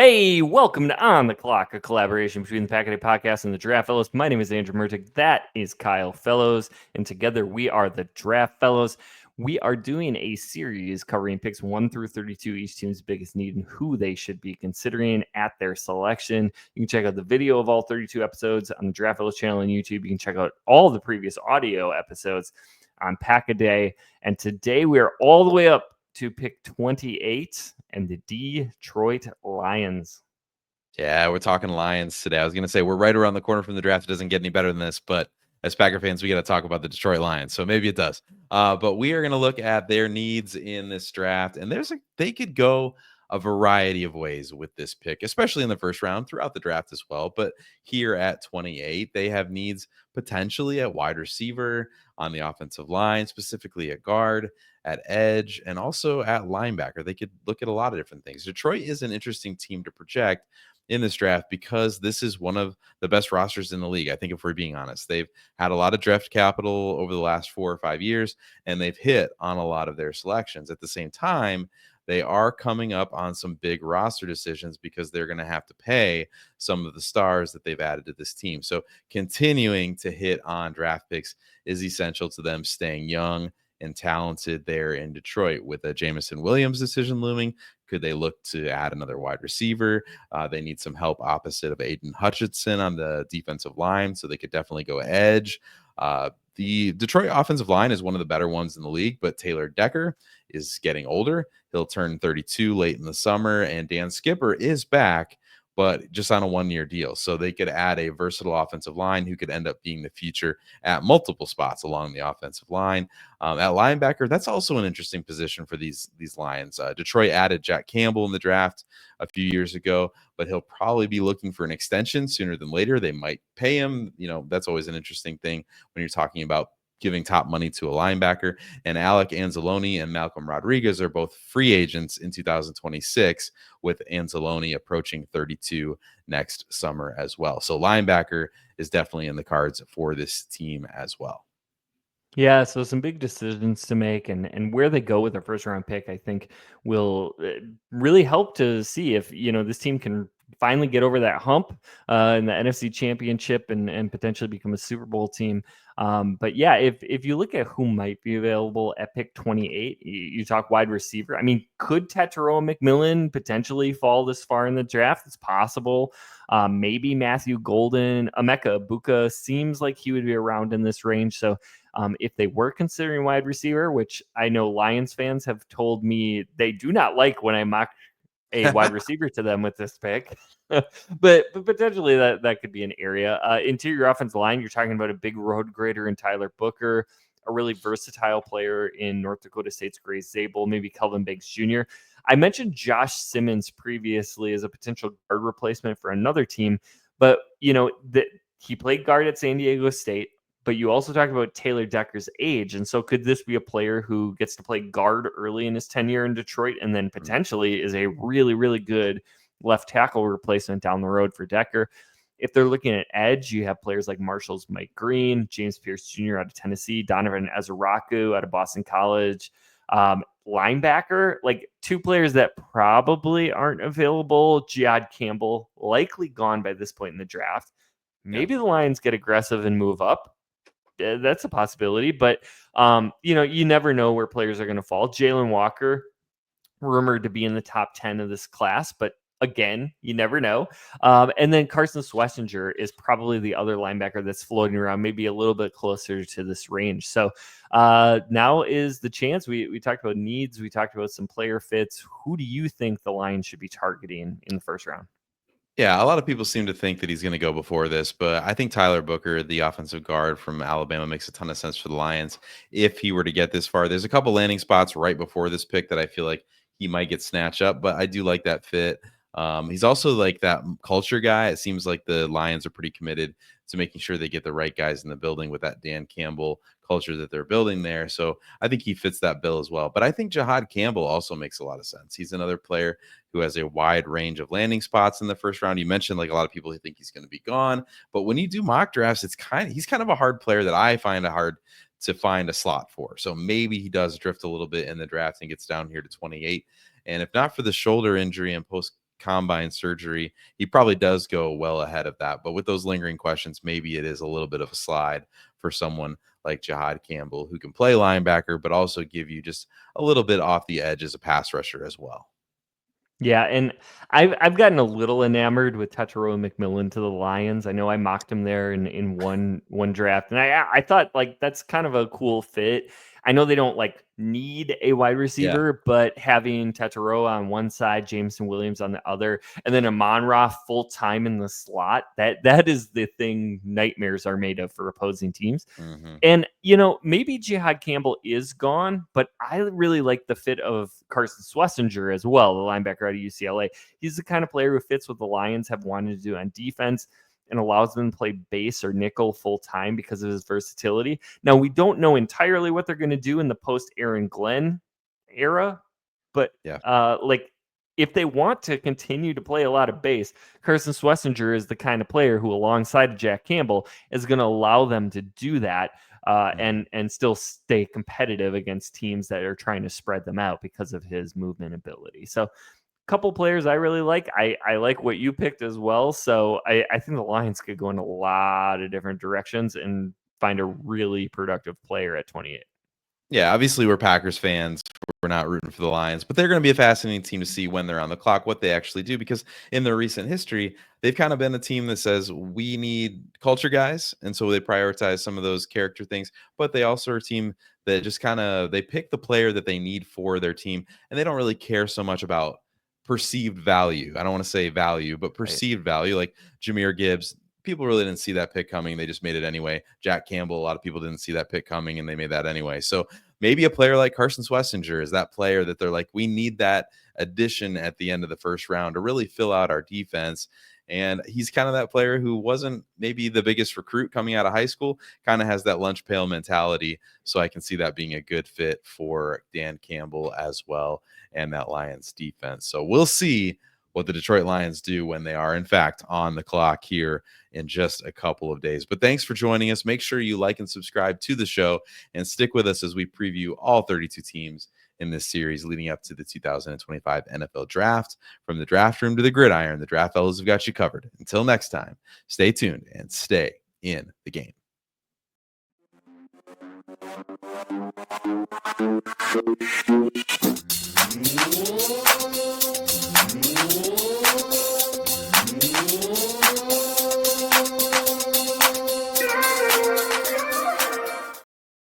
Hey, welcome to On the Clock, a collaboration between the Packaday Podcast and the Draft Fellows. My name is Andrew Murtick. That is Kyle Fellows. And together we are the Draft Fellows. We are doing a series covering picks 1 through 32, each team's biggest need and who they should be considering at their selection. You can check out the video of all 32 episodes on the Draft Fellows channel on YouTube. You can check out all the previous audio episodes on Packaday. And today we are all the way up to pick 28 and the Detroit Lions. Yeah, we're talking Lions today. I was going to say we're right around the corner from the draft. It doesn't get any better than this, but as Packer fans, we got to talk about the Detroit Lions. So maybe it does. But we are going to look at their needs in this draft, and they could go a variety of ways with this pick, especially in the first round, throughout the draft as well. But here at 28, they have needs potentially at wide receiver, on the offensive line, specifically at guard, at edge, and also at linebacker. They could look at a lot of different things. Detroit is an interesting team to project in this draft because this is one of the best rosters in the league. I think if we're being honest, they've had a lot of draft capital over the last 4 or 5 years, and they've hit on a lot of their selections. At the same time, they are coming up on some big roster decisions because they're going to have to pay some of the stars that they've added to this team. So continuing to hit on draft picks is essential to them staying young and talented there in Detroit. With a Jameson Williams decision looming, could they look to add another wide receiver? They need some help opposite of Aiden Hutchinson on the defensive line, so they could definitely go edge. The Detroit offensive line is one of the better ones in the league, but Taylor Decker is getting older. He'll turn 32 late in the summer, and Dan Skipper is back, but just on a 1-year deal. So they could add a versatile offensive line who could end up being the future at multiple spots along the offensive line. At linebacker, that's also an interesting position for these Lions. Detroit added Jack Campbell in the draft a few years ago, but he'll probably be looking for an extension sooner than later. They might pay him. That's always an interesting thing when you're talking about giving top money to a linebacker. And Alec Anzalone and Malcolm Rodriguez are both free agents in 2026, with Anzalone approaching 32 next summer as well. So linebacker is definitely in the cards for this team as well. Yeah, so some big decisions to make, and where they go with their first round pick, I think will really help to see if this team can finally get over that hump in the NFC Championship and potentially become a Super Bowl team. But yeah, if you look at who might be available at pick 28, you talk wide receiver. I mean, could Tetairoa McMillan potentially fall this far in the draft? It's possible. Maybe Matthew Golden, Emeka Egbuka seems like he would be around in this range. So if they were considering wide receiver, which I know Lions fans have told me they do not like when I mock a wide receiver to them with this pick, but potentially that could be an area. Interior offensive line, you're talking about a big road grader in Tyler Booker, a really versatile player in North Dakota State's Grace Zabel, maybe Kelvin Banks Jr. I mentioned Josh Simmons previously as a potential guard replacement for another team, but he played guard at San Diego State. But you also talk about Taylor Decker's age. And so could this be a player who gets to play guard early in his tenure in Detroit and then potentially is a really, really good left tackle replacement down the road for Decker? If they're looking at edge, you have players like Marshall's Mike Green, James Pierce Jr. out of Tennessee, Donovan Ezeraku out of Boston College. Linebacker, like two players that probably aren't available. Jihad Campbell, likely gone by this point in the draft. Maybe the Lions get aggressive and move up. That's a possibility, but you never know where players are going to fall. Jalen Walker, rumored to be in the top 10 of this class, but again, you never know. And then Carson Schlesinger is probably the other linebacker that's floating around, maybe a little bit closer to this range. So now is the chance. We talked about needs. We talked about some player fits. Who do you think the Lions should be targeting in the first round? Yeah, a lot of people seem to think that he's going to go before this, but I think Tyler Booker, the offensive guard from Alabama, makes a ton of sense for the Lions if he were to get this far. There's a couple landing spots right before this pick that I feel like he might get snatched up, but I do like that fit. He's also like that culture guy. It seems like the Lions are pretty committed to making sure they get the right guys in the building with that Dan Campbell culture that they're building there. So I think he fits that bill as well. But I think Jihad Campbell also makes a lot of sense. He's another player who has a wide range of landing spots in the first round. You mentioned like a lot of people who think he's going to be gone, but when you do mock drafts, he's kind of a hard player that I find it hard to find a slot for. So maybe he does drift a little bit in the draft and gets down here to 28. And if not for the shoulder injury and post combine surgery, he probably does go well ahead of that. But with those lingering questions, maybe it is a little bit of a slide for someone like Jihad Campbell, who can play linebacker, but also give you just a little bit off the edge as a pass rusher as well. Yeah, and I've gotten a little enamored with Tetairoa McMillan to the Lions. I know I mocked him there in one draft, and I thought like that's kind of a cool fit. I know they don't like need a wide receiver, but having Tetairoa on one side, Jameson Williams on the other, and then Amon-Ra full time in the slot, that is the thing nightmares are made of for opposing teams. Mm-hmm. And, maybe Jihad Campbell is gone, but I really like the fit of Carson Schlesinger as well, the linebacker out of UCLA. He's the kind of player who fits what the Lions have wanted to do on defense and allows them to play base or nickel full time because of his versatility. Now, we don't know entirely what they're going to do in the post Aaron Glenn era, but if they want to continue to play a lot of base, Carson Schlesinger is the kind of player who, alongside Jack Campbell, is going to allow them to do that and still stay competitive against teams that are trying to spread them out because of his movement ability. So, couple players I really like. I like what you picked as well. So I think the Lions could go in a lot of different directions and find a really productive player at 28. Yeah, obviously we're Packers fans. We're not rooting for the Lions, but they're going to be a fascinating team to see when they're on the clock, what they actually do, because in their recent history, they've kind of been a team that says we need culture guys. And so they prioritize some of those character things, but they also are a team that just they pick the player that they need for their team. And they don't really care so much about perceived value. I don't want to say value, but perceived value, like Jahmyr Gibbs. People really didn't see that pick coming. They just made it anyway. Jack Campbell, a lot of people didn't see that pick coming, and they made that anyway. So maybe a player like Carson Schlesinger is that player that they're like, we need that addition at the end of the first round to really fill out our defense. And he's kind of that player who wasn't maybe the biggest recruit coming out of high school, kind of has that lunch pail mentality. So I can see that being a good fit for Dan Campbell as well and that Lions defense. So we'll see what the Detroit Lions do when they are, in fact, on the clock here in just a couple of days. But thanks for joining us. Make sure you like and subscribe to the show and stick with us as we preview all 32 teams in this series leading up to the 2025 NFL Draft. From the draft room to the gridiron, the Draft Fellows have got you covered. Until next time, stay tuned and stay in the game. Whoa.